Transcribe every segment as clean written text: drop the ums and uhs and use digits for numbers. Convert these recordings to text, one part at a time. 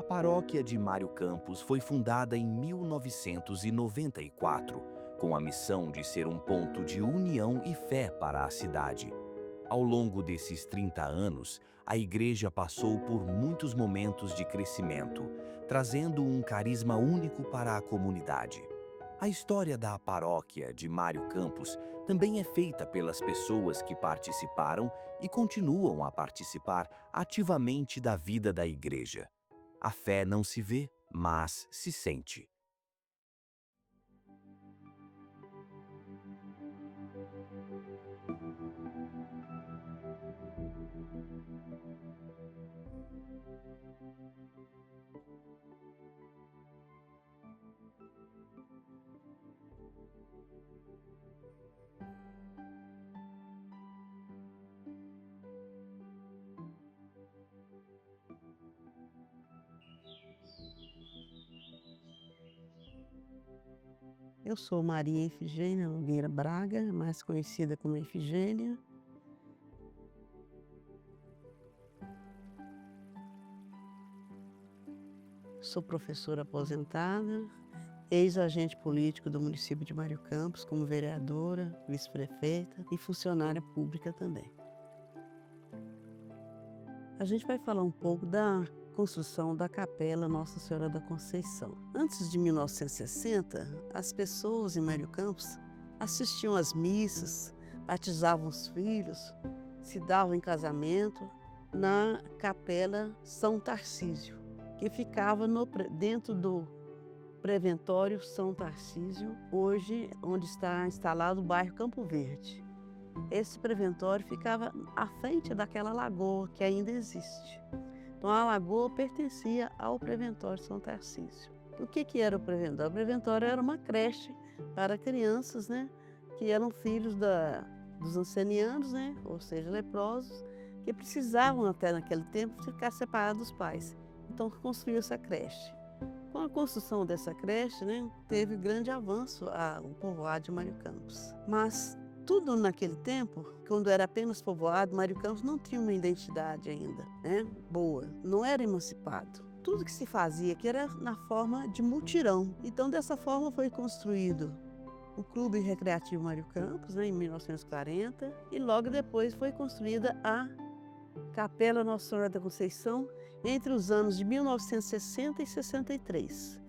paróquia de Mário Campos foi fundada em 1994, com a missão de ser um ponto de união e fé para a cidade. Ao longo desses 30 anos, a igreja passou por muitos momentos de crescimento, trazendo um carisma único para a comunidade. A história da paróquia de Mário Campos também é feita pelas pessoas que participaram e continuam a participar ativamente da vida da igreja. A fé não se vê, mas se sente. Eu sou Maria Efigênia Nogueira Braga, mais conhecida como Efigênia. Sou professora aposentada, ex-agente político do município de Mário Campos, como vereadora, vice-prefeita e funcionária pública também. A gente vai falar um pouco da construção da Capela Nossa Senhora da Conceição. Antes de 1960, as pessoas em Mário Campos assistiam às missas, batizavam os filhos, se davam em casamento na Capela São Tarcísio, que ficava dentro do Preventório São Tarcísio, hoje onde está instalado o bairro Campo Verde. Esse preventório ficava à frente daquela lagoa que ainda existe. Então a lagoa pertencia ao Preventório São Tarcísio. O que era o Preventório? O Preventório era uma creche para crianças, que eram filhos dos ancenianos, ou seja, leprosos, que precisavam até naquele tempo ficar separados dos pais. Então construiu essa creche. Com a construção dessa creche, teve grande avanço o povoado de Mário Campos. Mas tudo naquele tempo, quando era apenas povoado, Mário Campos não tinha uma identidade ainda, boa, não era emancipado. Tudo que se fazia aqui era na forma de mutirão. Então, dessa forma foi construído o Clube Recreativo Mário Campos, em 1940, e logo depois foi construída a Capela Nossa Senhora da Conceição entre os anos de 1960 e 63.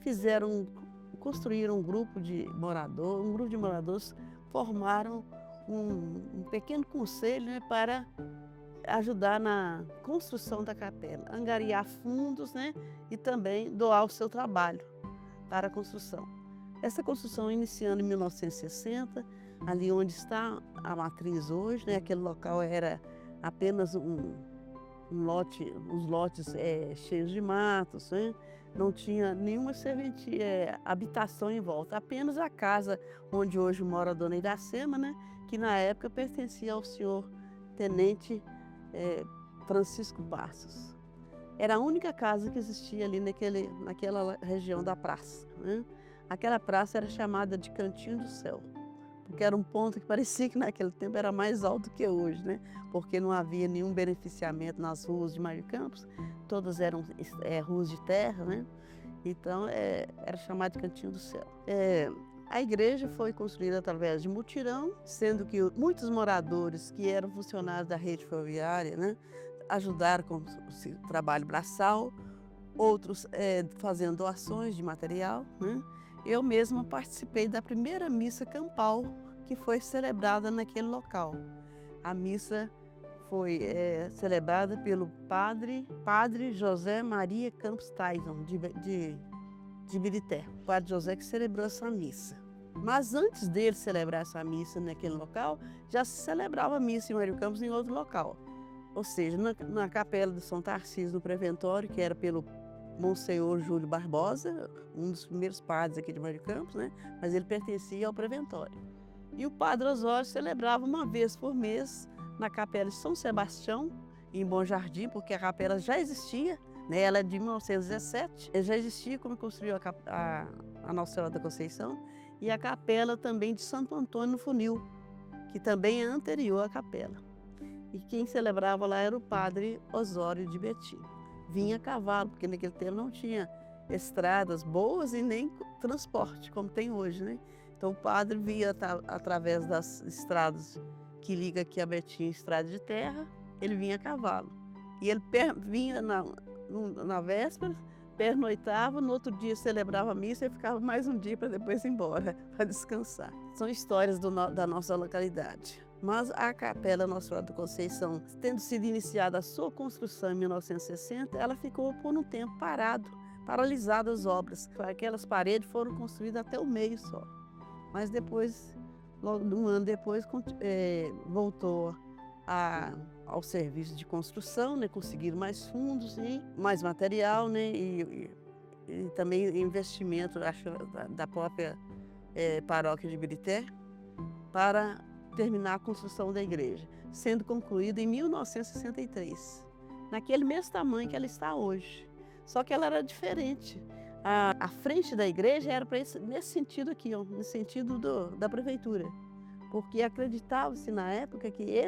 Construíram um grupo de moradores, formaram um pequeno conselho para ajudar na construção da capela, angariar fundos e também doar o seu trabalho para a construção. Essa construção iniciando em 1960, ali onde está a matriz hoje, aquele local era apenas uns lotes cheios de matos, não tinha nenhuma serventia, habitação em volta, apenas a casa onde hoje mora a dona Iracema, que na época pertencia ao senhor tenente Francisco Passos. Era a única casa que existia ali naquela região da praça. Aquela praça era chamada de Cantinho do Céu, porque era um ponto que parecia que naquele tempo era mais alto que hoje, porque não havia nenhum beneficiamento nas ruas de Mário Campos, todas eram ruas de terra, então era chamado de Cantinho do Céu. A igreja foi construída através de mutirão, sendo que muitos moradores que eram funcionários da rede ferroviária ajudaram com o trabalho braçal, outros fazendo doações de material. Eu mesma participei da primeira missa campal que foi celebrada naquele local. A missa foi celebrada pelo padre José Maria Campos Tyson, de Birité. O padre José que celebrou essa missa. Mas antes dele celebrar essa missa naquele local, já se celebrava missa em Mário Campos em outro local. Ou seja, na capela de São Tarcísio, no Preventório, que era pelo Monsenhor Júlio Barbosa, um dos primeiros padres aqui de Mário Campos, mas ele pertencia ao Preventório. E o padre Osório celebrava uma vez por mês na capela de São Sebastião, em Bom Jardim, porque a capela já existia, ela é de 1917, já existia quando construiu a Nossa Senhora da Conceição, e a capela também de Santo Antônio no Funil, que também é anterior à capela. E quem celebrava lá era o padre Osório de Betim. vinha a cavalo, porque naquele tempo não tinha estradas boas e nem transporte, como tem hoje, né? Então o padre vinha através das estradas que liga aqui a Betim, estrada de terra, ele vinha a cavalo. E ele vinha na véspera, pernoitava, no outro dia celebrava a missa e ficava mais um dia para depois ir embora, para descansar. São histórias da nossa localidade. Mas a Capela Nossa Senhora da Conceição, tendo sido iniciada a sua construção em 1960, ela ficou por um tempo paralisadas as obras. Aquelas paredes foram construídas até o meio só. Mas depois, logo um ano depois, voltou ao serviço de construção, né? Conseguiram mais fundos e mais material, né? E também investimento, acho, da própria paróquia de Ibirité, para terminar a construção da igreja, sendo concluída em 1963, naquele mesmo tamanho que ela está hoje. Só que ela era diferente. A frente da igreja era nesse sentido aqui, ó, no sentido da prefeitura, porque acreditava-se na época que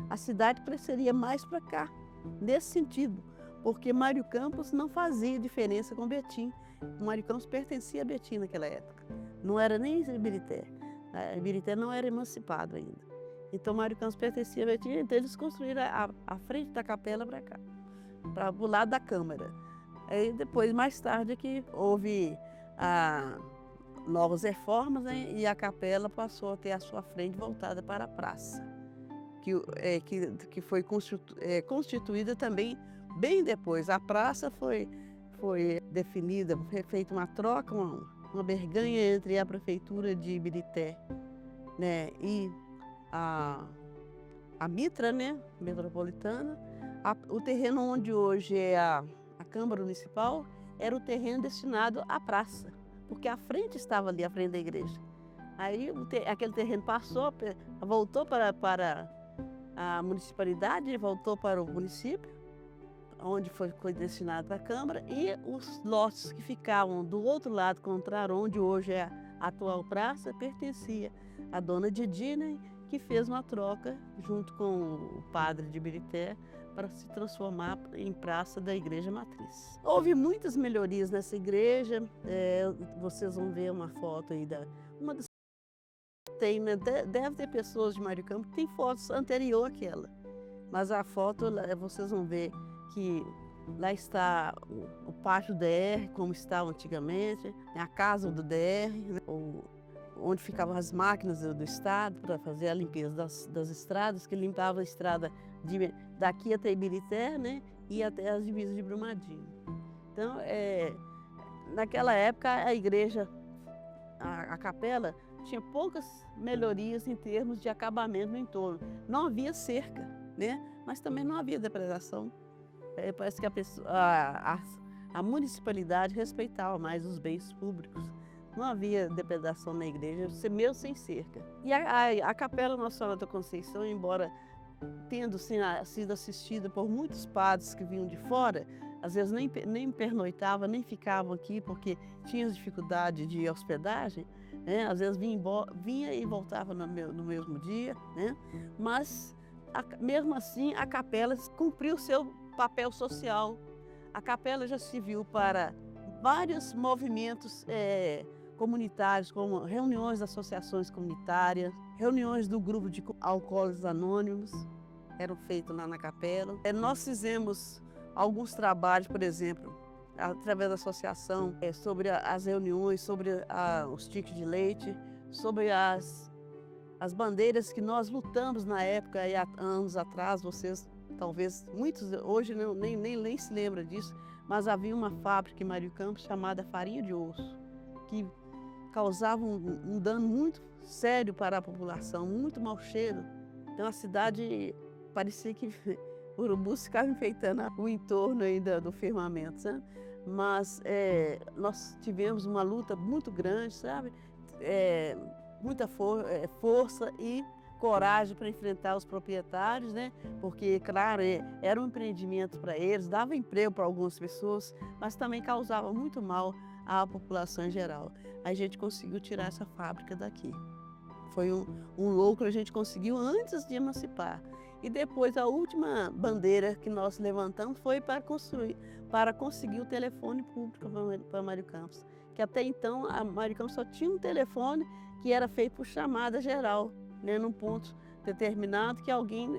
a cidade cresceria mais para cá, nesse sentido, porque Mário Campos não fazia diferença com Betim. Mário Campos pertencia a Betim naquela época, não era nem Ibirité. Ibirité não era emancipado ainda. Então Mário Campos pertencia a Betim, então eles construíram a frente da capela para cá, para o lado da Câmara. Aí depois, mais tarde, é que houve novas reformas, né, e a capela passou a ter a sua frente voltada para a praça, que foi constituída também bem depois. A praça foi definida, foi feita uma troca, uma barganha entre a prefeitura de Ibirité, né, e a Mitra, né, metropolitana. O terreno onde hoje é a Câmara Municipal era o terreno destinado à praça, porque a frente estava ali, a frente da igreja. Aí aquele terreno voltou para a municipalidade, voltou para o município, onde foi destinado para a Câmara, e os lotes que ficavam do outro lado, contrário, onde hoje é a atual praça, pertencia à dona Didina, que fez uma troca junto com o padre de Ibirité para se transformar em praça da Igreja Matriz. Houve muitas melhorias nessa igreja, vocês vão ver uma foto aí uma das tem, né, deve ter pessoas de Mário Campos que tem fotos anterior àquela, mas a foto vocês vão ver que lá está o pátio DR, como estava antigamente, a casa do DR, né, onde ficavam as máquinas do Estado para fazer a limpeza das estradas, que limpava a estrada daqui até Ibirité, né, e até as divisas de Brumadinho. Então, naquela época, a igreja, a capela, tinha poucas melhorias em termos de acabamento no entorno. Não havia cerca, né, mas também não havia depredação. Parece que a municipalidade respeitava mais os bens públicos. Não havia depredação na igreja, mesmo sem cerca. E a Capela Nossa Senhora da Conceição, embora tendo sido assistida por muitos padres que vinham de fora, às vezes nem pernoitavam, nem ficavam aqui, porque tinham dificuldade de hospedagem, né? Às vezes vinha e voltava no mesmo dia, né? Mas, mesmo assim, a capela cumpriu o seu papel social. A capela já serviu para vários movimentos comunitários, como reuniões das associações comunitárias, reuniões do grupo de alcoólicos anônimos, eram feitas lá na capela. Nós fizemos alguns trabalhos, por exemplo, através da associação, sobre as reuniões, sobre os tickets de leite, sobre as bandeiras que nós lutamos na época, há anos atrás. Vocês, talvez, muitos hoje nem se lembram disso, mas havia uma fábrica em Mário Campos chamada Farinha de Osso, que causava um dano muito sério para a população, muito mau cheiro. Então a cidade parecia que urubus ficavam enfeitando o entorno ainda do firmamento, sabe? Mas nós tivemos uma luta muito grande, sabe? Muita força e coragem para enfrentar os proprietários, né? Porque, claro, era um empreendimento para eles, dava emprego para algumas pessoas, mas também causava muito mal à população em geral. A gente conseguiu tirar essa fábrica daqui. Foi um lucro que a gente conseguiu antes de emancipar. E depois a última bandeira que nós levantamos foi para conseguir o telefone público para Mário Campos, que até então a Mário Campos só tinha um telefone que era feito por chamada geral, né, num ponto determinado que alguém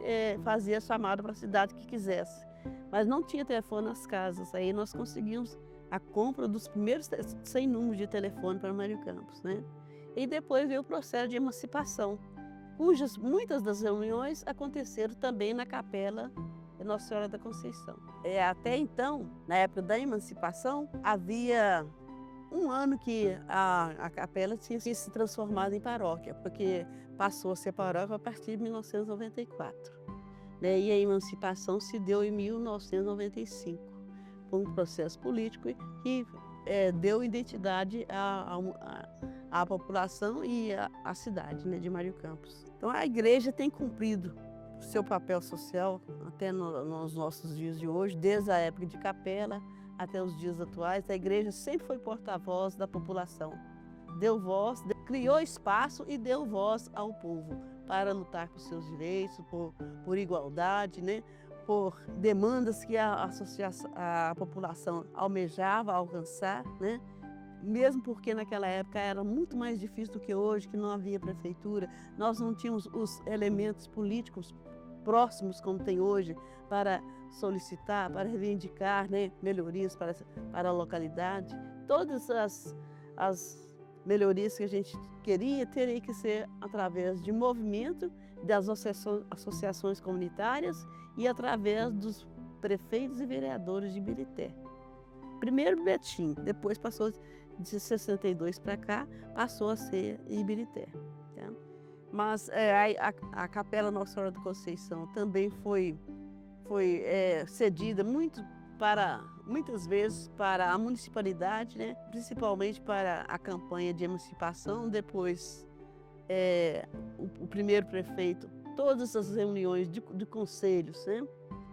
fazia chamada para a cidade que quisesse. Mas não tinha telefone nas casas. Aí nós conseguimos a compra dos primeiros 100 números de telefone para Mário Campos, né? E depois veio o processo de emancipação, muitas das reuniões aconteceram também na capela Nossa Senhora da Conceição. Até então, na época da emancipação, havia um ano que a capela tinha se transformado em paróquia, porque passou a ser paróquia a partir de 1994. Né? E a emancipação se deu em 1995, por um processo político que deu identidade à população e à cidade, né, de Mário Campos. Então a igreja tem cumprido o seu papel social até nos nossos dias de hoje, desde a época de capela até os dias atuais. A igreja sempre foi porta-voz da população. Deu voz, criou espaço e deu voz ao povo para lutar por seus direitos, por igualdade, né? Por demandas que a população almejava alcançar, né? Mesmo porque naquela época era muito mais difícil do que hoje, que não havia prefeitura, nós não tínhamos os elementos políticos próximos como tem hoje para solicitar, para reivindicar, né, melhorias para a localidade. Todas as melhorias que a gente queria teria que ser através de movimento das associações comunitárias e através dos prefeitos e vereadores de Ibirité. Primeiro Betim, depois passou de 62 para cá, passou a ser Ibirité. Tá? Mas a Capela Nossa Senhora da Conceição também foi cedida muitas vezes para a municipalidade, né? Principalmente para a campanha de emancipação. Depois, o primeiro prefeito, todas as reuniões de conselhos, né?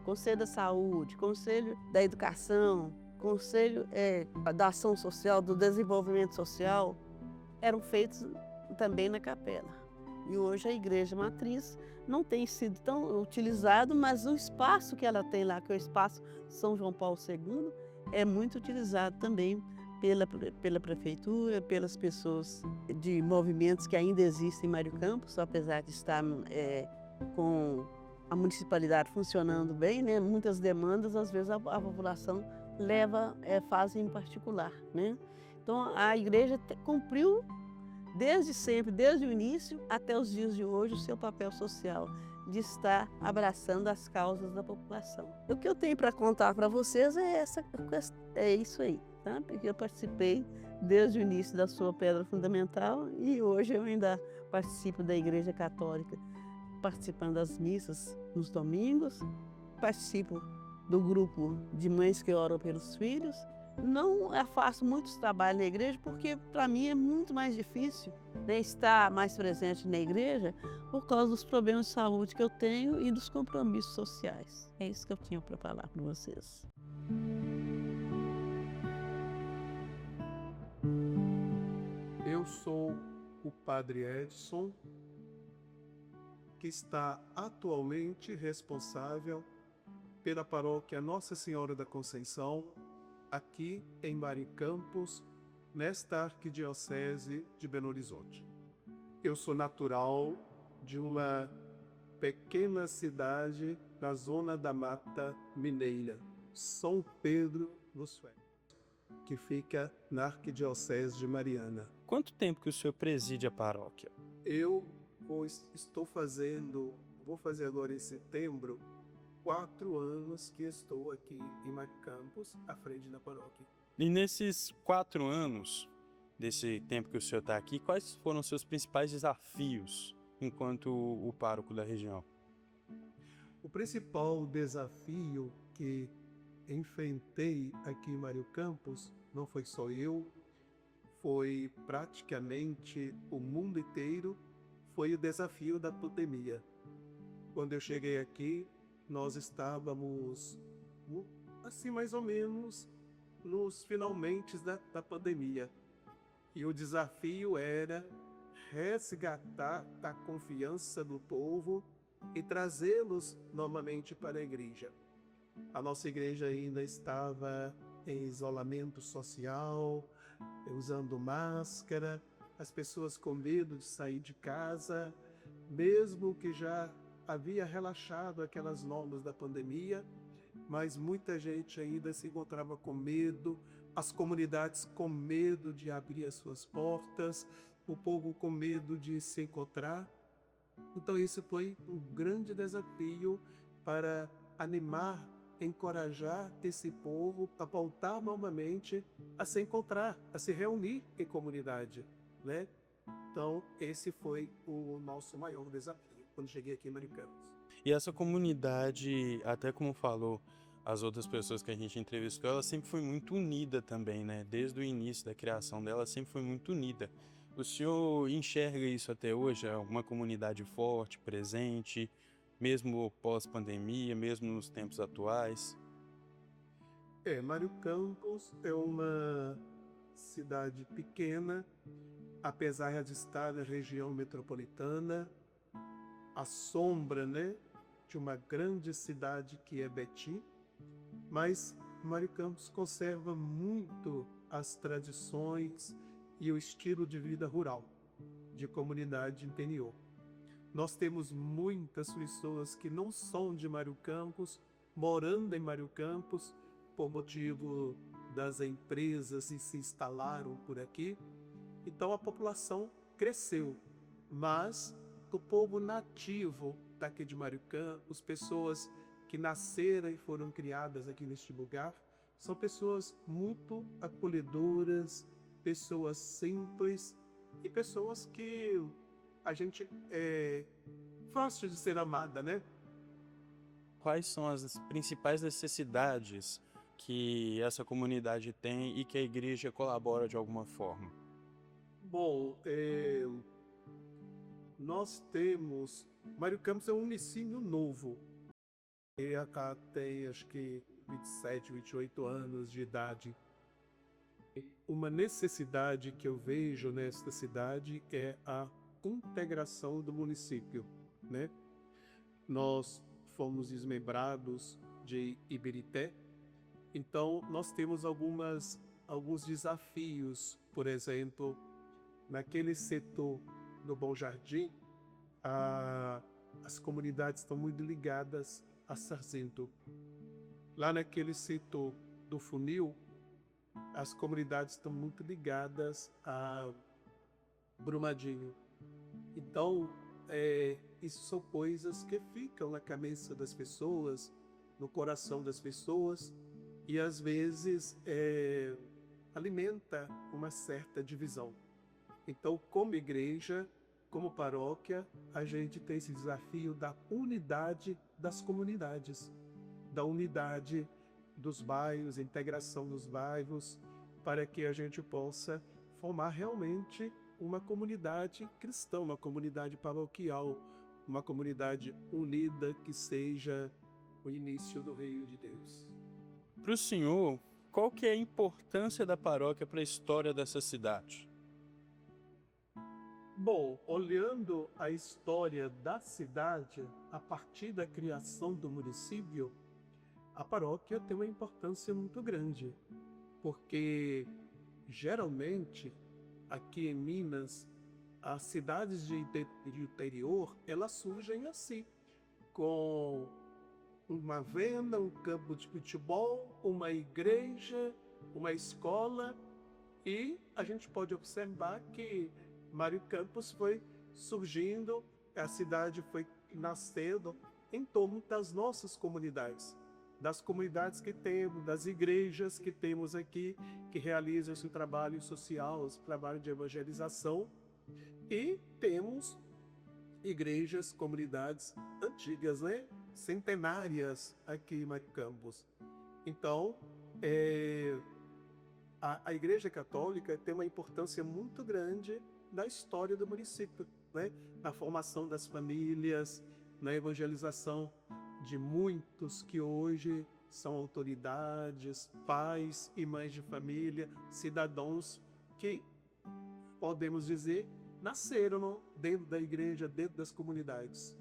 Conselho da Saúde, Conselho da Educação, Conselho da Ação Social, do Desenvolvimento Social, eram feitos também na capela. E hoje a Igreja Matriz não tem sido tão utilizado, mas o espaço que ela tem lá, que é o espaço São João Paulo II, é muito utilizado também pela prefeitura, pelas pessoas de movimentos que ainda existem em Mário Campos, apesar de estar com a municipalidade funcionando bem, né? Muitas demandas, às vezes a população faz em particular, né? Então a igreja cumpriu desde sempre, desde o início até os dias de hoje, o seu papel social de estar abraçando as causas da população. O que eu tenho para contar para vocês é isso aí, tá? Porque eu participei desde o início da sua pedra fundamental e hoje eu ainda participo da Igreja Católica, participando das missas nos domingos, participo do grupo de mães que oram pelos filhos. Não faço muitos trabalhos na igreja porque para mim é muito mais difícil, né, estar mais presente na igreja por causa dos problemas de saúde que eu tenho e dos compromissos sociais. É isso que eu tinha para falar para vocês. Eu sou o Padre Edson, que está atualmente responsável pela paróquia Nossa Senhora da Conceição, aqui em Mário Campos, nesta arquidiocese de Belo Horizonte. Eu sou natural de uma pequena cidade na zona da Mata Mineira, São Pedro do Sueco, que fica na arquidiocese de Mariana. Quanto tempo que o senhor preside a paróquia? Eu vou fazer agora em setembro, 4 anos que estou aqui em Mário Campos, à frente da paróquia. E nesses 4 anos, desse tempo que o senhor está aqui, quais foram os seus principais desafios enquanto o pároco da região? O principal desafio que enfrentei aqui em Mário Campos, não foi só eu, foi praticamente o mundo inteiro, foi o desafio da pandemia. Quando eu cheguei aqui, nós estávamos, assim mais ou menos, nos finalmente da pandemia. E o desafio era resgatar a confiança do povo e trazê-los novamente para a igreja. A nossa igreja ainda estava em isolamento social, usando máscara, as pessoas com medo de sair de casa, mesmo que já havia relaxado aquelas normas da pandemia, mas muita gente ainda se encontrava com medo, as comunidades com medo de abrir as suas portas, o povo com medo de se encontrar. Então isso foi um grande desafio para animar, encorajar esse povo a voltar novamente a se encontrar, a se reunir em comunidade, né? Então esse foi o nosso maior desafio quando cheguei aqui em Maricanas. E essa comunidade, até como falou as outras pessoas que a gente entrevistou, ela sempre foi muito unida também, né? Desde o início da criação dela, sempre foi muito unida. O senhor enxerga isso até hoje? É uma comunidade forte, presente, mesmo pós-pandemia, mesmo nos tempos atuais? Mário Campos é uma cidade pequena, apesar de estar na região metropolitana, à sombra, né, de uma grande cidade que é Betim, mas Mário Campos conserva muito as tradições e o estilo de vida rural, de comunidade interior. Nós temos muitas pessoas que não são de Mário Campos, morando em Mário Campos, por motivo das empresas que se instalaram por aqui. Então a população cresceu, mas o povo nativo daqui de Mário Campos, pessoas que nasceram e foram criadas aqui neste lugar, são pessoas muito acolhedoras, pessoas simples e pessoas que a gente é fácil de ser amada, né? Quais são as principais necessidades que essa comunidade tem e que a igreja colabora de alguma forma? Bom, nós temos... Mário Campos é um município novo. E acá tem, acho que, 27, 28 anos de idade. Uma necessidade que eu vejo nesta cidade é a integração do município, né? Nós fomos desmembrados de Iberité, então nós temos alguns desafios. Por exemplo, naquele setor do Bom Jardim, as comunidades estão muito ligadas a Sargento. Lá naquele setor do Funil, as comunidades estão muito ligadas a Brumadinho. Então, isso são coisas que ficam na cabeça das pessoas, no coração das pessoas, e às vezes alimenta uma certa divisão. Então, como igreja, como paróquia, a gente tem esse desafio da unidade das comunidades, da unidade dos bairros, integração dos bairros, para que a gente possa formar realmente uma comunidade cristã, uma comunidade paroquial, uma comunidade unida que seja o início do reino de Deus. Para o senhor, qual que é a importância da paróquia para a história dessa cidade? Bom, olhando a história da cidade, a partir da criação do município, a paróquia tem uma importância muito grande, porque geralmente aqui em Minas, as cidades de interior, elas surgem assim, com uma venda, um campo de futebol, uma igreja, uma escola, e a gente pode observar que Mário Campos foi surgindo, a cidade foi nascendo em torno das nossas comunidades, das comunidades que temos, das igrejas que temos aqui, que realizam esse trabalho social, esse trabalho de evangelização, e temos igrejas, comunidades antigas, né? Centenárias aqui em Mário Campos. Então, a Igreja Católica tem uma importância muito grande na história do município, né? Na formação das famílias, na evangelização de muitos que hoje são autoridades, pais e mães de família, cidadãos que, podemos dizer, nasceram dentro da igreja, dentro das comunidades.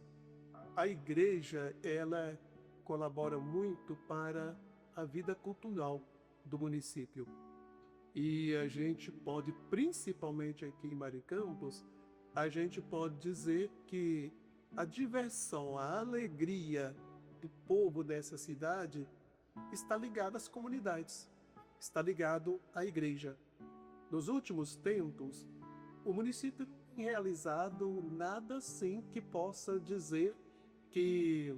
A igreja, ela colabora muito para a vida cultural do município. E a gente pode, principalmente aqui em Maricampos, a gente pode dizer que a diversão, a alegria do povo dessa cidade está ligada às comunidades, está ligado à igreja. Nos últimos tempos, o município não tem realizado nada assim que possa dizer que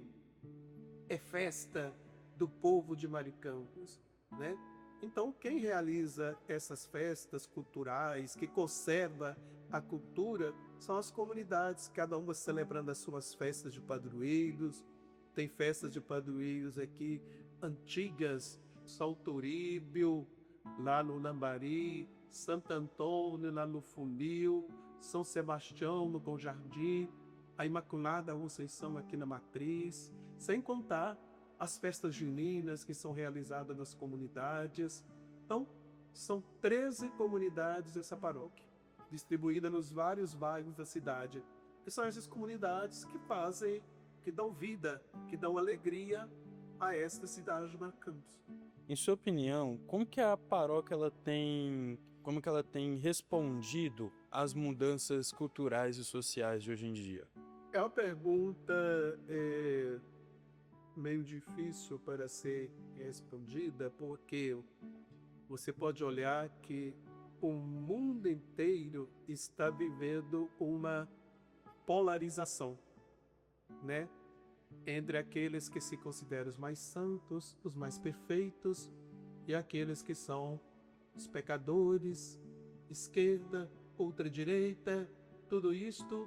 é festa do povo de Maricampos, né? Então, quem realiza essas festas culturais, que conserva a cultura, são as comunidades, cada uma celebrando as suas festas de padroeiros. Tem festas de padroeiros aqui antigas, Saltoríbio, lá no Lambari, Santo Antônio, lá no Funil, São Sebastião, no Bom Jardim, a Imaculada Conceição aqui na Matriz, sem contar as festas juninas que são realizadas nas comunidades. Então, são 13 comunidades dessa paróquia, distribuídas nos vários bairros da cidade. E são essas comunidades que fazem, que dão vida, que dão alegria a esta cidade de Maricampos. Em sua opinião, como que a paróquia como que ela tem respondido às mudanças culturais e sociais de hoje em dia? É uma pergunta meio difícil para ser respondida, porque você pode olhar que o mundo inteiro está vivendo uma polarização, né? Entre aqueles que se consideram os mais santos, os mais perfeitos, e aqueles que são os pecadores, esquerda, ultradireita, tudo isto,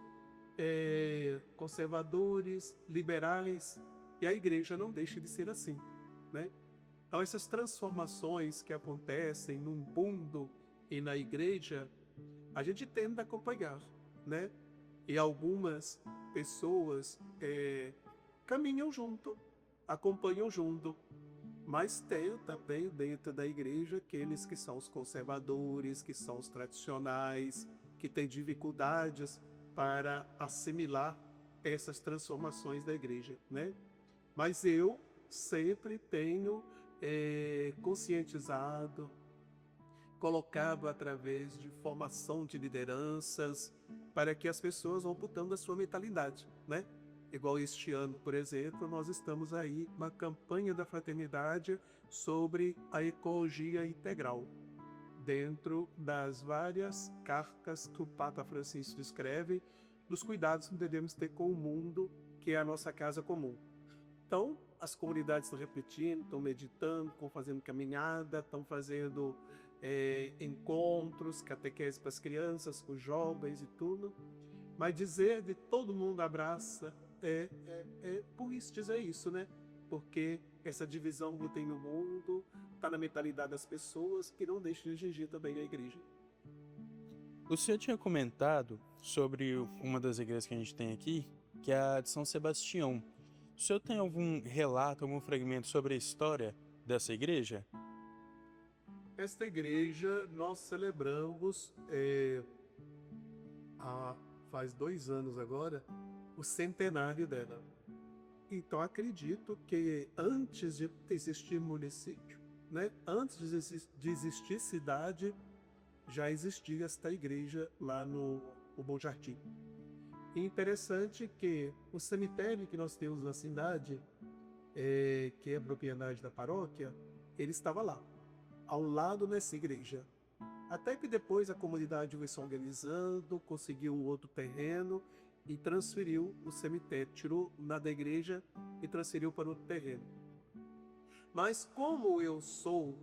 conservadores, liberais, e a igreja não deixa de ser assim, né? Então essas transformações que acontecem no mundo e na igreja, a gente tende a acompanhar, né? E algumas pessoas caminham junto, acompanham junto, mas tem também dentro da igreja aqueles que são os conservadores, que são os tradicionais, que têm dificuldades para assimilar essas transformações da igreja, né? Mas eu sempre tenho conscientizado, colocado através de formação de lideranças, para que as pessoas vão mudando a sua mentalidade, né? Igual este ano, por exemplo, nós estamos aí uma campanha da fraternidade sobre a ecologia integral, dentro das várias cartas que o Papa Francisco escreve, dos cuidados que devemos ter com o mundo, que é a nossa casa comum. Então, as comunidades estão repetindo, estão meditando, estão fazendo caminhada, estão fazendo encontros, catequese para as crianças, com os jovens e tudo. Mas dizer de todo mundo abraça, por isso dizer isso, né? Porque essa divisão que tem no mundo está na mentalidade das pessoas, que não deixa de exigir também a igreja. O senhor tinha comentado sobre uma das igrejas que a gente tem aqui, que é a de São Sebastião. O senhor tem algum relato, algum fragmento sobre a história dessa igreja? Esta igreja nós celebramos faz 2 anos agora, o centenário dela. Então acredito que antes de existir município, né, antes de existir cidade, já existia esta igreja lá no Bom Jardim. E interessante que o cemitério que nós temos na cidade, que é propriedade da paróquia, ele estava lá, ao lado dessa igreja. Até que depois a comunidade foi se organizando, conseguiu um outro terreno e transferiu o cemitério, tirou lá da igreja e transferiu para outro terreno. Mas como eu sou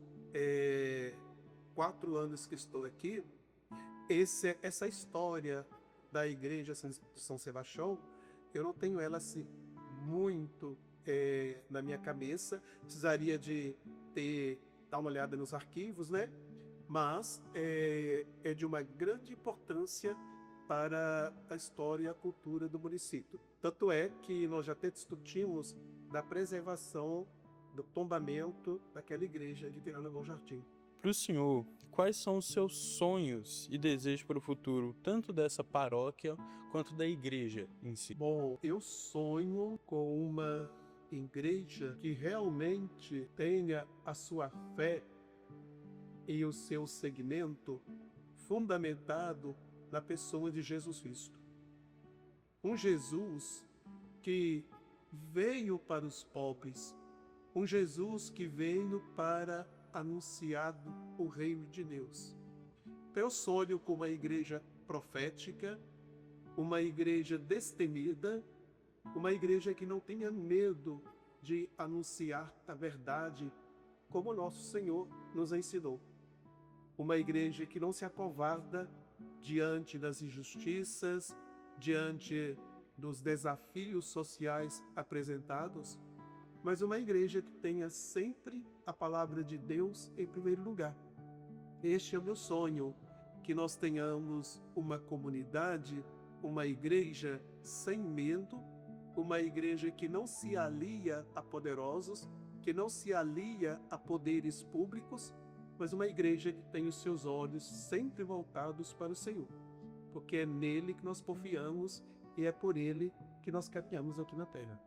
4 anos que estou aqui, essa história da igreja de São Sebastião, eu não tenho ela assim muito na minha cabeça. Precisaria de dar uma olhada nos arquivos, né? Mas é de uma grande importância para a história e a cultura do município. Tanto é que nós já até discutimos da preservação do tombamento daquela igreja de Bom Jardim. para o senhor, quais são os seus sonhos e desejos para o futuro, tanto dessa paróquia quanto da igreja em si? Bom, eu sonho com uma igreja que realmente tenha a sua fé e o seu segmento fundamentado na pessoa de Jesus Cristo. Um Jesus que veio para os pobres, um Jesus que veio para anunciar o reino de Deus. Eu sonho com uma igreja profética, uma igreja destemida, uma igreja que não tenha medo de anunciar a verdade, como nosso Senhor nos ensinou. Uma igreja que não se acovarda diante das injustiças, diante dos desafios sociais apresentados, mas uma igreja que tenha sempre a palavra de Deus em primeiro lugar. Este é o meu sonho, que nós tenhamos uma comunidade, uma igreja sem medo, uma igreja que não se alia a poderosos, que não se alia a poderes públicos, mas uma igreja que tem os seus olhos sempre voltados para o Senhor, porque é nele que nós confiamos e é por ele que nós caminhamos aqui na terra.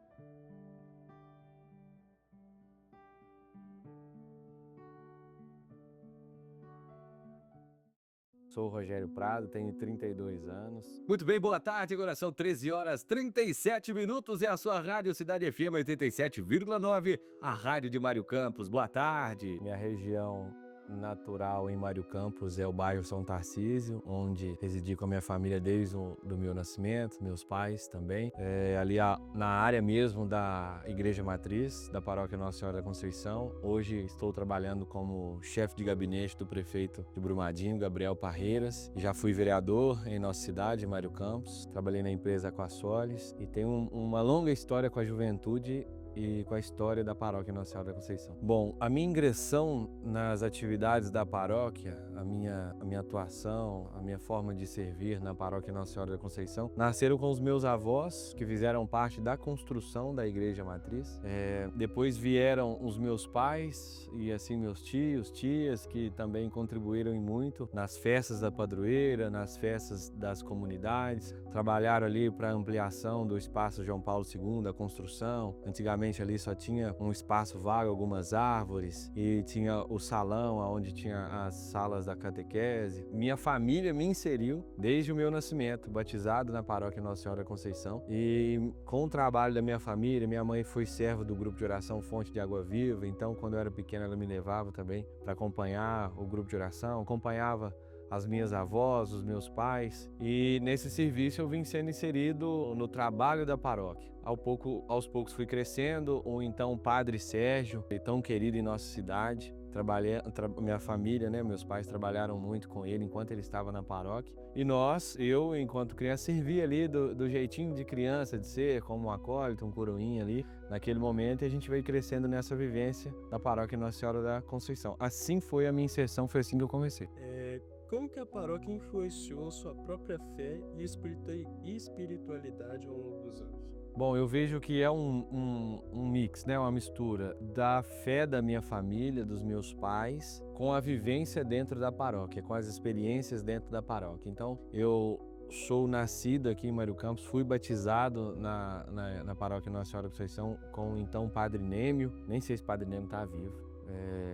Sou o Rogério Prado, tenho 32 anos. Muito bem, boa tarde, agora são 13 horas 37 minutos, é a sua Rádio Cidade FM 87,9, a rádio de Mário Campos. Boa tarde. Minha região natural em Mário Campos é o bairro São Tarcísio, onde residi com a minha família desde o meu nascimento, meus pais também. Ali na área mesmo da Igreja Matriz, da Paróquia Nossa Senhora da Conceição. Hoje estou trabalhando como chefe de gabinete do prefeito de Brumadinho, Gabriel Parreiras. Já fui vereador em nossa cidade, Mário Campos. Trabalhei na empresa Aquasolis e tenho uma longa história com a juventude e com a história da Paróquia Nossa Senhora da Conceição. Bom, a minha ingressão nas atividades da paróquia, a minha atuação, a minha forma de servir na Paróquia Nossa Senhora da Conceição, nasceram com os meus avós, que fizeram parte da construção da Igreja Matriz. Depois vieram os meus pais e assim meus tios, tias, que também contribuíram em muito nas festas da padroeira, nas festas das comunidades. Trabalharam ali para a ampliação do espaço João Paulo II, a construção. Antigamente ali só tinha um espaço vago, algumas árvores, e tinha o salão onde tinha as salas da catequese. Minha família me inseriu desde o meu nascimento, batizado na Paróquia Nossa Senhora da Conceição, e com o trabalho da minha família, minha mãe foi serva do grupo de oração Fonte de Água Viva, então quando eu era pequeno ela me levava também para acompanhar o grupo de oração, acompanhava as minhas avós, os meus pais, e nesse serviço eu vim sendo inserido no trabalho da paróquia. Aos poucos fui crescendo, o então Padre Sérgio, tão querido em nossa cidade. Minha família, meus pais trabalharam muito com ele enquanto ele estava na paróquia. E eu, enquanto criança, servia ali do jeitinho de criança de ser, como um acólito, um coroinha ali, naquele momento, e a gente veio crescendo nessa vivência da Paróquia Nossa Senhora da Conceição. Assim foi a minha inserção, foi assim que eu comecei. Como que a paróquia influenciou sua própria fé e espiritualidade ao longo dos anos? Bom, eu vejo que é um mix, uma mistura da fé da minha família, dos meus pais, com a vivência dentro da paróquia, com as experiências dentro da paróquia. Então, eu sou nascido aqui em Mário Campos, fui batizado na Paróquia Nossa Senhora da Conceição com o então Padre Nêmio, nem sei se o Padre Nêmio está vivo.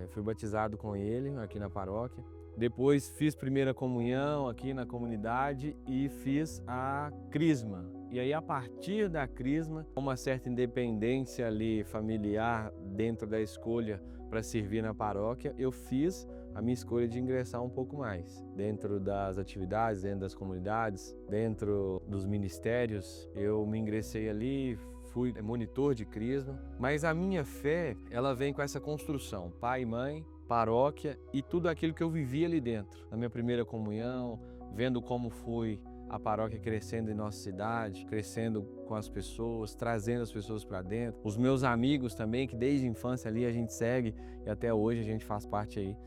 Fui batizado com ele aqui na paróquia. Depois fiz primeira comunhão aqui na comunidade e fiz a crisma. E aí, a partir da crisma, uma certa independência ali familiar dentro da escolha para servir na paróquia, eu fiz a minha escolha de ingressar um pouco mais dentro das atividades, dentro das comunidades, dentro dos ministérios. Eu me ingressei ali, fui monitor de crisma, mas a minha fé, ela vem com essa construção, pai e mãe, paróquia e tudo aquilo que eu vivi ali dentro. Na minha primeira comunhão, vendo como foi a paróquia crescendo em nossa cidade, crescendo com as pessoas, trazendo as pessoas para dentro. Os meus amigos também, que desde a infância ali a gente segue e até hoje a gente faz parte aí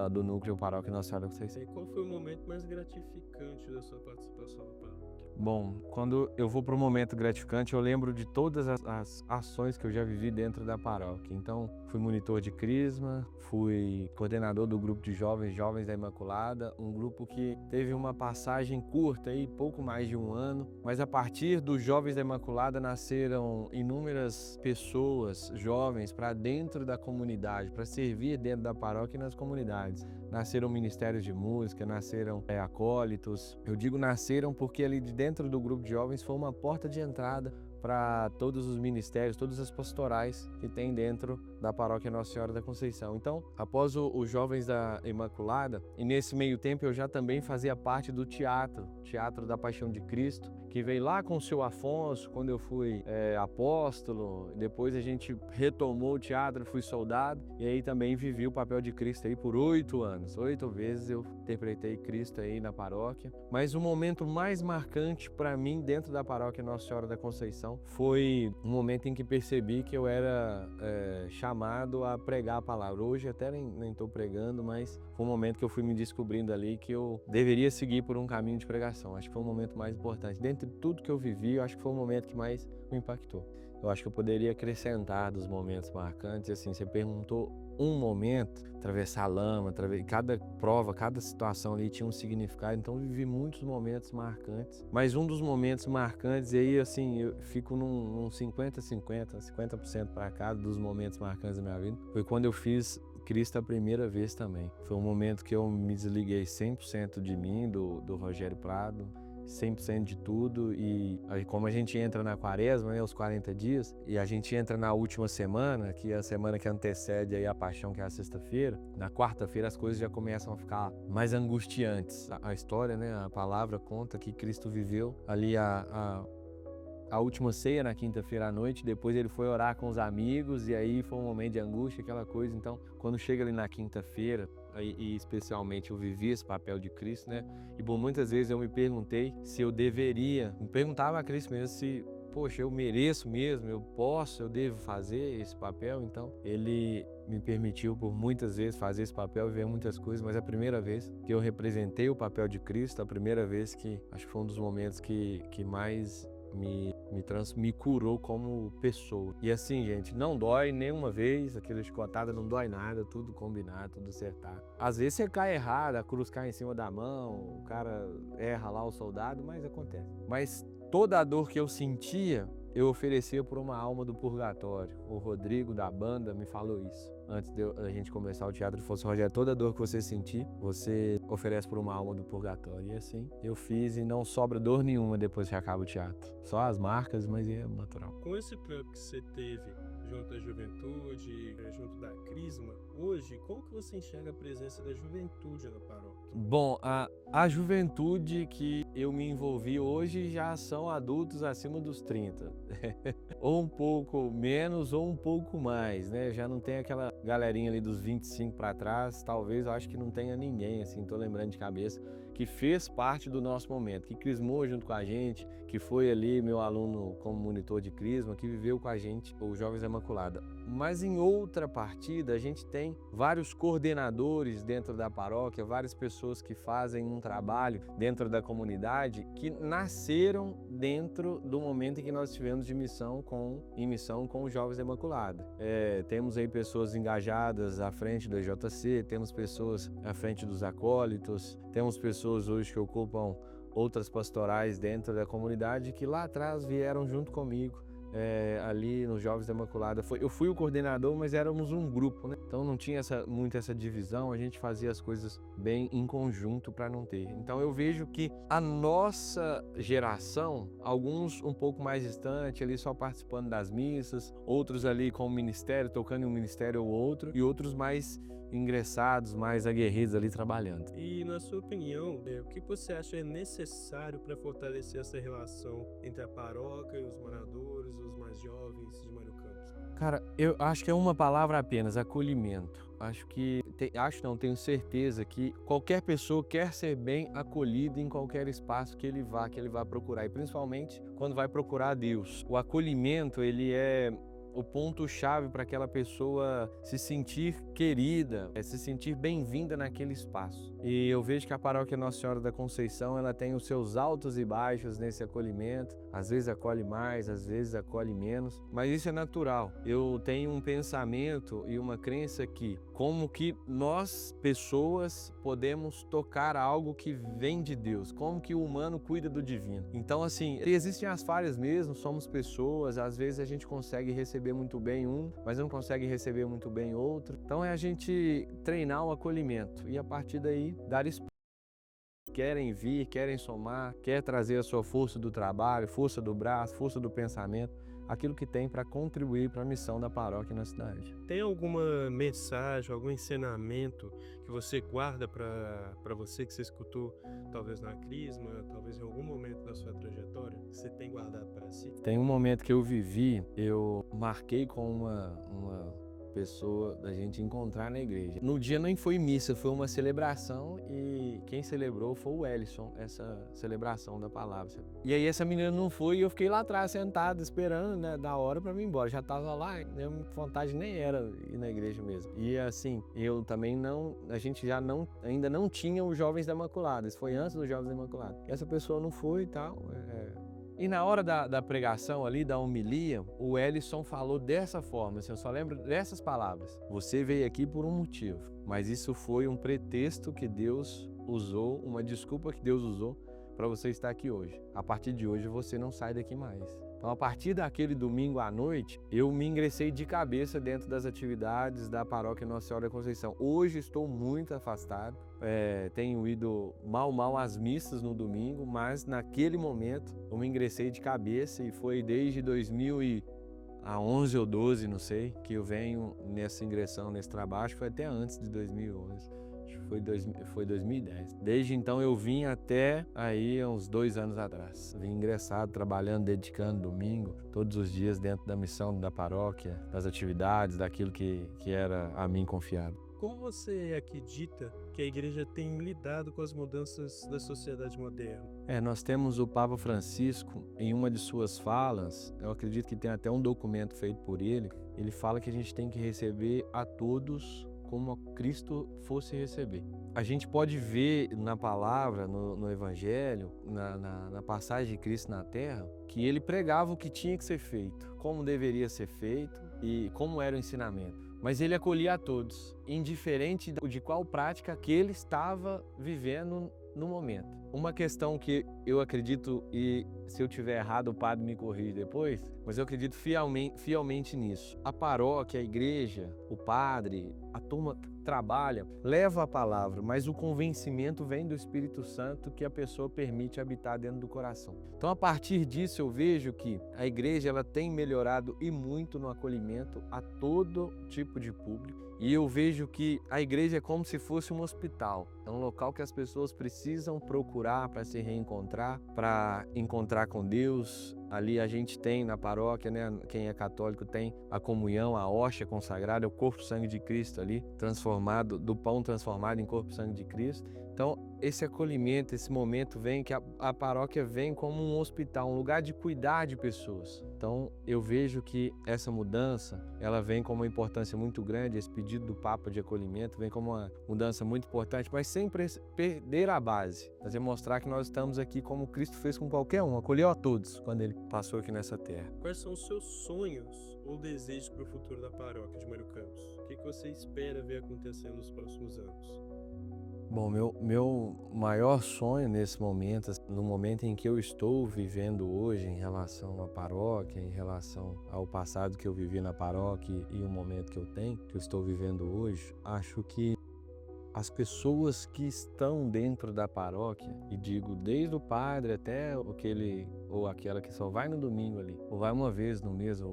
do núcleo Paróquia Nossa Senhora da Conceição. E qual foi o momento mais gratificante da sua participação na paróquia? Bom, quando eu vou para um momento gratificante, eu lembro de todas as ações que eu já vivi dentro da paróquia. Então, fui monitor de Crisma, fui coordenador do grupo de Jovens da Imaculada, um grupo que teve uma passagem curta, aí, pouco mais de um ano, mas a partir dos Jovens da Imaculada nasceram inúmeras pessoas, jovens, para dentro da comunidade, para servir dentro da paróquia e nas comunidades. Nasceram ministérios de música, nasceram acólitos. Eu digo nasceram porque ali de dentro do grupo de jovens foi uma porta de entrada para todos os ministérios, todas as pastorais que tem dentro da paróquia Nossa Senhora da Conceição. Então, após os Jovens da Imaculada, e nesse meio tempo eu já também fazia parte do Teatro da Paixão de Cristo, que veio lá com o seu Afonso, quando eu fui apóstolo. Depois a gente retomou o teatro, fui soldado, e aí também vivi o papel de Cristo aí por 8 anos. 8 vezes eu interpretei Cristo aí na paróquia. Mas o momento mais marcante para mim dentro da paróquia Nossa Senhora da Conceição foi um momento em que percebi que eu era chamado a pregar a palavra. Hoje até nem estou pregando, mas foi um momento que eu fui me descobrindo ali que eu deveria seguir por um caminho de pregação. Acho que foi o momento mais importante. Dentre tudo que eu vivi, eu acho que foi o momento que mais me impactou. Eu acho que eu poderia acrescentar dos momentos marcantes. Assim, você perguntou um momento, atravessar a lama, cada prova, cada situação ali tinha um significado. Então eu vivi muitos momentos marcantes. Mas um dos momentos marcantes, e aí assim, eu fico num 50% para cada dos momentos marcantes da minha vida, foi quando eu fiz Cristo a primeira vez também. Foi um momento que eu me desliguei 100% de mim, do Rogério Prado, 100% de tudo. E aí, como a gente entra na quaresma, né, os 40 dias, e a gente entra na última semana, que é a semana que antecede aí a paixão, que é a sexta-feira, na quarta-feira as coisas já começam a ficar mais angustiantes. A história, né, a palavra conta que Cristo viveu ali a última ceia na quinta-feira à noite, depois ele foi orar com os amigos, e aí foi um momento de angústia, aquela coisa. Então, quando chega ali na quinta-feira, e especialmente eu vivi esse papel de Cristo, né? E por muitas vezes eu me perguntei se eu deveria, me perguntava a Cristo mesmo se, poxa, eu mereço mesmo, eu posso, eu devo fazer esse papel. Então, ele me permitiu por muitas vezes fazer esse papel e ver muitas coisas, mas a primeira vez que eu representei o papel de Cristo, a primeira vez que, acho que foi um dos momentos que mais me curou como pessoa. E assim, gente, não dói nenhuma vez, aquela chicotada não dói nada, tudo combinado, tudo acertado. Às vezes você cai errado, a cruz cai em cima da mão, o cara erra lá, o soldado, mas acontece. Mas toda a dor que eu sentia, eu oferecia por uma alma do purgatório. O Rodrigo da banda me falou isso. Antes de a gente começar o teatro, ele falou assim: Rogério, toda dor que você sentir, você oferece por uma alma do purgatório. E assim, eu fiz, e não sobra dor nenhuma depois que acaba o teatro. Só as marcas, mas é natural. Com esse trampo que você teve junto à juventude, junto da Crisma, hoje, como que você enxerga a presença da juventude na paróquia? Bom, a juventude que eu me envolvi hoje já são adultos acima dos 30. Ou um pouco menos ou um pouco mais, né? Já não tem aquela galerinha ali dos 25 para trás. Talvez, eu acho que não tenha ninguém, assim, tô lembrando de cabeça, que fez parte do nosso momento, que crismou junto com a gente, que foi ali meu aluno como monitor de crisma, que viveu com a gente os Jovens da Imaculada. Mas em outra partida, a gente tem vários coordenadores dentro da paróquia, várias pessoas que fazem um trabalho dentro da comunidade, que nasceram dentro do momento em que nós tivemos em missão com os Jovens da Imaculada. Temos aí pessoas engajadas à frente da JC, temos pessoas à frente dos acólitos, temos pessoas hoje que ocupam outras pastorais dentro da comunidade que lá atrás vieram junto comigo. Ali nos Jovens da Imaculada. Eu fui o coordenador, mas éramos um grupo, né? Então não tinha muito essa divisão, a gente fazia as coisas bem em conjunto para não ter. Então eu vejo que a nossa geração, alguns um pouco mais distante, ali só participando das missas, outros ali com o ministério, tocando em um ministério ou outro, e outros mais ingressados, mais aguerridos ali trabalhando. E na sua opinião, o que você acha é necessário para fortalecer essa relação entre a paróquia e os moradores, os mais jovens de Mário Campos? Cara, eu acho que é uma palavra apenas: acolhimento. Tenho certeza que qualquer pessoa quer ser bem acolhida em qualquer espaço que ele vá procurar, e principalmente quando vai procurar Deus. O acolhimento, ele é o ponto-chave para aquela pessoa se sentir querida, se sentir bem-vinda naquele espaço. E eu vejo que a paróquia Nossa Senhora da Conceição, ela tem os seus altos e baixos nesse acolhimento. Às vezes acolhe mais, às vezes acolhe menos, mas isso é natural. Eu tenho um pensamento e uma crença que, como que nós, pessoas, podemos tocar algo que vem de Deus, como que o humano cuida do divino. Então, assim, existem as falhas mesmo, somos pessoas, às vezes a gente consegue receber muito bem um, mas não consegue receber muito bem outro. Então é a gente treinar o acolhimento e a partir daí dar espaço. Querem vir, querem somar, quer trazer a sua força do trabalho, força do braço, força do pensamento, aquilo que tem para contribuir para a missão da paróquia na cidade. Tem alguma mensagem, algum ensinamento que você guarda para você, que você escutou talvez na Crisma, talvez em algum momento da sua trajetória, que você tem guardado para si? Tem um momento que eu vivi, eu marquei com uma pessoa da gente encontrar na igreja. No dia nem foi missa, foi uma celebração e quem celebrou foi o Ellison, essa celebração da palavra. E aí essa menina não foi e eu fiquei lá atrás sentado esperando, né, da hora para mim ir embora. Já tava lá, minha vontade nem era ir na igreja mesmo. E assim, eu também não, a gente já não, ainda não tinha os Jovens da Imaculada, isso foi antes dos Jovens da Imaculada. E essa pessoa não foi e tal, E na hora da pregação ali, da homilia, o Ellison falou dessa forma, assim, eu só lembro dessas palavras. Você veio aqui por um motivo, mas isso foi um pretexto que Deus usou, uma desculpa que Deus usou para você estar aqui hoje. A partir de hoje você não sai daqui mais. Então, a partir daquele domingo à noite, eu me ingressei de cabeça dentro das atividades da paróquia Nossa Senhora da Conceição. Hoje estou muito afastado, tenho ido mal às missas no domingo, mas naquele momento eu me ingressei de cabeça e foi desde 2011 ou 12, não sei, que eu venho nessa ingressão, nesse trabalho, foi até antes de 2011. Foi 2010. Desde então eu vim até aí uns 2 anos atrás. Vim ingressado, trabalhando, dedicando domingo, todos os dias dentro da missão da paróquia, das atividades, daquilo que era a mim confiado. Como você acredita que a igreja tem lidado com as mudanças da sociedade moderna? Nós temos o Papa Francisco, em uma de suas falas, eu acredito que tem até um documento feito por ele, ele fala que a gente tem que receber a todos como Cristo fosse receber. A gente pode ver na palavra, no Evangelho, na passagem de Cristo na Terra, que ele pregava o que tinha que ser feito, como deveria ser feito e como era o ensinamento. Mas ele acolhia a todos, indiferente de qual prática que ele estava vivendo no momento. Uma questão que eu acredito, e se eu tiver errado o padre me corrige depois, mas eu acredito fielmente nisso. A paróquia, a igreja, o padre, a turma trabalha, leva a palavra, mas o convencimento vem do Espírito Santo que a pessoa permite habitar dentro do coração. Então, a partir disso, eu vejo que a igreja ela tem melhorado e muito no acolhimento a todo tipo de público. E eu vejo que a igreja é como se fosse um hospital. É um local que as pessoas precisam procurar para se reencontrar, para encontrar com Deus. Ali a gente tem na paróquia, né, quem é católico tem a comunhão, a hóstia consagrada, o corpo e sangue de Cristo ali, transformado, do pão transformado em corpo e sangue de Cristo. Então, esse acolhimento, esse momento vem que a paróquia vem como um hospital, um lugar de cuidar de pessoas. Então, eu vejo que essa mudança, ela vem com uma importância muito grande, esse pedido do Papa de acolhimento vem como uma mudança muito importante, mas sem perder a base. Nós vamos mostrar que nós estamos aqui como Cristo fez com qualquer um, acolheu a todos quando ele passou aqui nessa terra. Quais são os seus sonhos ou desejos para o futuro da paróquia de Mário Campos? O que você espera ver acontecer nos próximos anos? Bom, meu maior sonho nesse momento, no momento em que eu estou vivendo hoje em relação à paróquia, em relação ao passado que eu vivi na paróquia e o momento que eu estou vivendo hoje, acho que as pessoas que estão dentro da paróquia, e digo desde o padre até aquele ou aquela que só vai no domingo ali, ou vai uma vez no mês,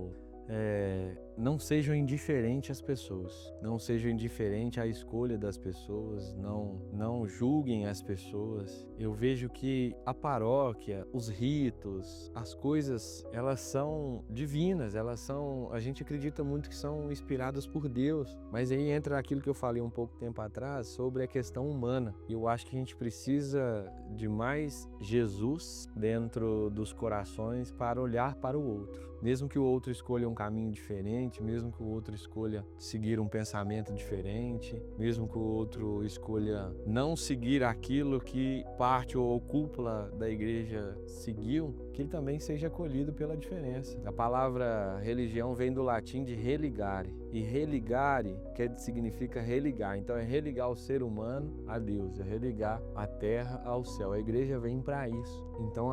não sejam indiferentes às pessoas, não sejam indiferentes à escolha das pessoas, não julguem as pessoas. Eu vejo que a paróquia, os ritos, as coisas, elas são divinas, a gente acredita muito que são inspiradas por Deus, mas aí entra aquilo que eu falei um pouco tempo atrás sobre a questão humana. Eu acho que a gente precisa de mais Jesus dentro dos corações para olhar para o outro. Mesmo que o outro escolha um caminho diferente, mesmo que o outro escolha seguir um pensamento diferente, mesmo que o outro escolha não seguir aquilo que parte ou cúpula da igreja seguiu, que ele também seja acolhido pela diferença. A palavra religião vem do latim de religare, e religare significa religar. Então é religar o ser humano a Deus, é religar a terra ao céu. A igreja vem para isso. Então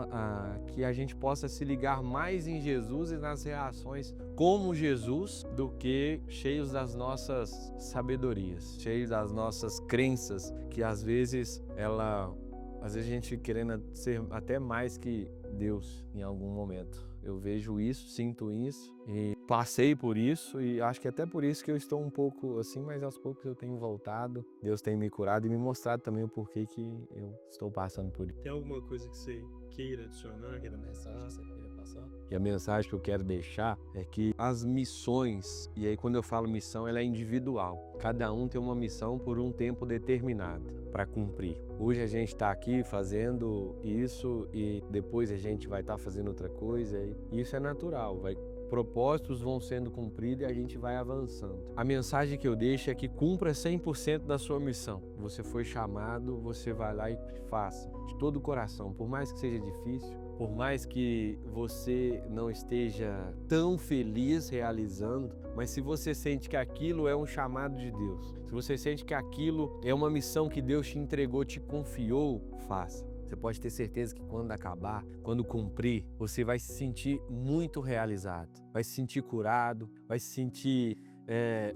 que a gente possa se ligar mais em Jesus e nas reações como Jesus do que cheios das nossas sabedorias, cheios das nossas crenças, que às vezes a gente querendo ser até mais que Deus em algum momento. Eu vejo isso, sinto isso e passei por isso, e acho que até por isso que eu estou um pouco assim, mas aos poucos eu tenho voltado. Deus tem me curado e me mostrado também o porquê que eu estou passando por isso. Tem alguma coisa que você queira adicionar, queira mensagem que você queira passar? E a mensagem que eu quero deixar é que as missões, e aí quando eu falo missão, ela é individual. Cada um tem uma missão por um tempo determinado para cumprir. Hoje a gente está aqui fazendo isso e depois a gente vai estar fazendo outra coisa. E isso é natural, propósitos vão sendo cumpridos e a gente vai avançando. A mensagem que eu deixo é que cumpra 100% da sua missão. Você foi chamado, você vai lá e faça de todo o coração, por mais que seja difícil, por mais que você não esteja tão feliz realizando, mas se você sente que aquilo é um chamado de Deus, se você sente que aquilo é uma missão que Deus te entregou, te confiou, faça. Você pode ter certeza que quando acabar, quando cumprir, você vai se sentir muito realizado, vai se sentir curado, vai se sentir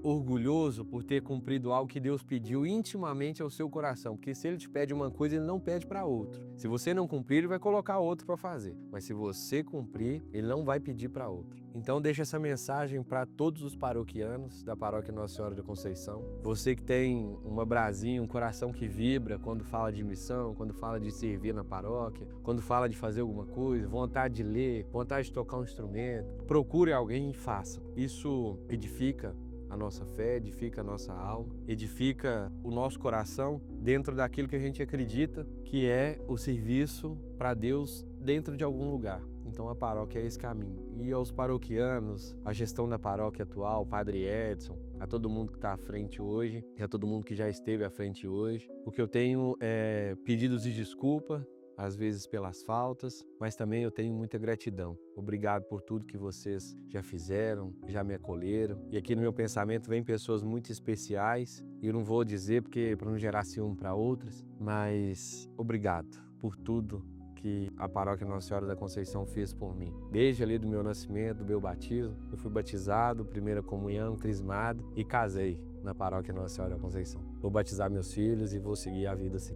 orgulhoso por ter cumprido algo que Deus pediu intimamente ao seu coração, porque se Ele te pede uma coisa, Ele não pede para outro. Se você não cumprir, Ele vai colocar outro para fazer, mas se você cumprir, Ele não vai pedir para outro. Então deixa essa mensagem para todos os paroquianos da Paróquia Nossa Senhora da Conceição. Você que tem uma brasinha, um coração que vibra quando fala de missão, quando fala de servir na paróquia, quando fala de fazer alguma coisa, vontade de ler, vontade de tocar um instrumento, procure alguém e faça. Isso edifica a nossa fé, edifica a nossa alma, edifica o nosso coração dentro daquilo que a gente acredita que é o serviço para Deus dentro de algum lugar. Então a paróquia é esse caminho. E aos paroquianos, a gestão da paróquia atual, o Padre Edson, a todo mundo que está à frente hoje, e a todo mundo que já esteve à frente hoje, o que eu tenho é pedidos de desculpa, às vezes pelas faltas, mas também eu tenho muita gratidão. Obrigado por tudo que vocês já fizeram, já me acolheram. E aqui no meu pensamento vem pessoas muito especiais, e eu não vou dizer porque para não gerar ciúme para outras, mas obrigado por tudo que a Paróquia Nossa Senhora da Conceição fez por mim. Desde ali do meu nascimento, do meu batismo, eu fui batizado, primeira comunhão, crismado e casei na Paróquia Nossa Senhora da Conceição. Vou batizar meus filhos e vou seguir a vida assim.